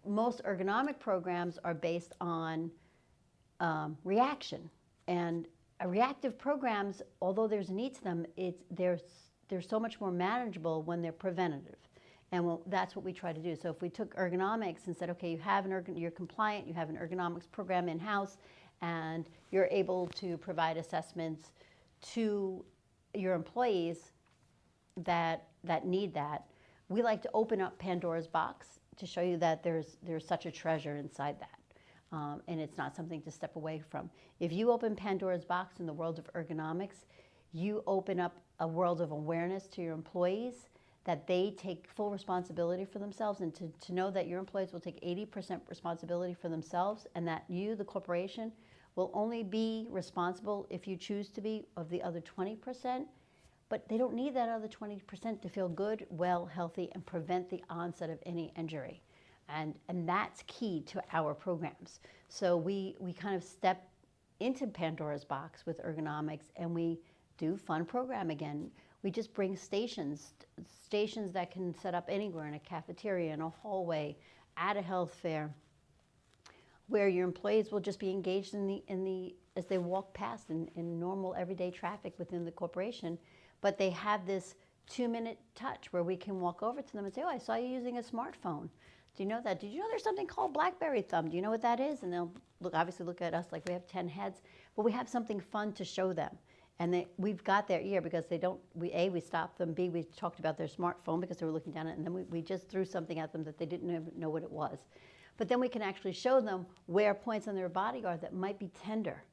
most ergonomic programs are based on reaction. And reactive programs, although there's a need to them, they're so much more manageable when they're preventative. And that's what we try to do. So if we took ergonomics and said, okay, you're compliant, you have an ergonomics program in-house, and you're able to provide assessments to your employees that need that, we like to open up Pandora's box to show you that there's such a treasure inside that. And it's not something to step away from. If you open Pandora's box in the world of ergonomics, you open up a world of awareness to your employees that they take full responsibility for themselves, and to know that your employees will take 80% responsibility for themselves, and that you, the corporation, will only be responsible, if you choose to be, of the other 20%. But they don't need that other 20% to feel good, well, healthy, and prevent the onset of any injury. And that's key to our programs. So we kind of step into Pandora's box with ergonomics, and we do fun program again. We just bring stations that can set up anywhere, in a cafeteria, in a hallway, at a health fair, where your employees will just be engaged as they walk past in normal everyday traffic within the corporation. But they have this 2-minute touch where we can walk over to them and say, oh, I saw you using a smartphone. Do you know that? Did you know there's something called BlackBerry Thumb? Do you know what that is? And they'll obviously look at us like we have 10 heads, but we have something fun to show them. And we've got their ear, because we stopped them, B, we talked about their smartphone because they were looking down at it, and then we just threw something at them that they didn't even know what it was. But then we can actually show them where points on their body are that might be tender.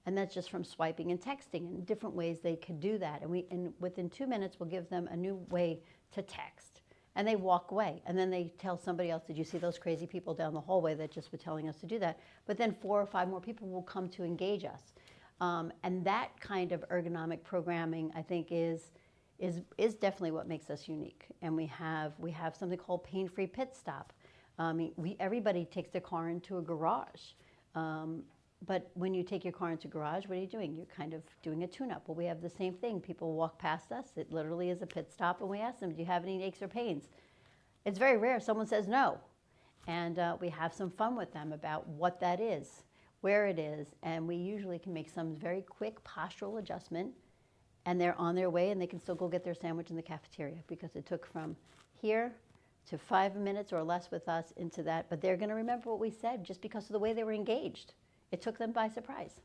And that's just from swiping and texting, and different ways they could do that. And within 2 minutes, we'll give them a new way to text. And they walk away, and then they tell somebody else, did you see those crazy people down the hallway that just were telling us to do that? But then 4 or 5 more people will come to engage us. And that kind of ergonomic programming, I think, is definitely what makes us unique. And we have something called pain-free pit stop. Everybody takes their car into a garage. But when you take your car into a garage, what are you doing? You're kind of doing a tune-up. Well, we have the same thing. People walk past us. It literally is a pit stop, and we ask them, do you have any aches or pains? It's very rare someone says no. And we have some fun with them about what that is, where it is, and we usually can make some very quick postural adjustment, and they're on their way, and they can still go get their sandwich in the cafeteria, because it took from here to 5 minutes or less with us into that. But they're going to remember what we said just because of the way they were engaged. It took them by surprise.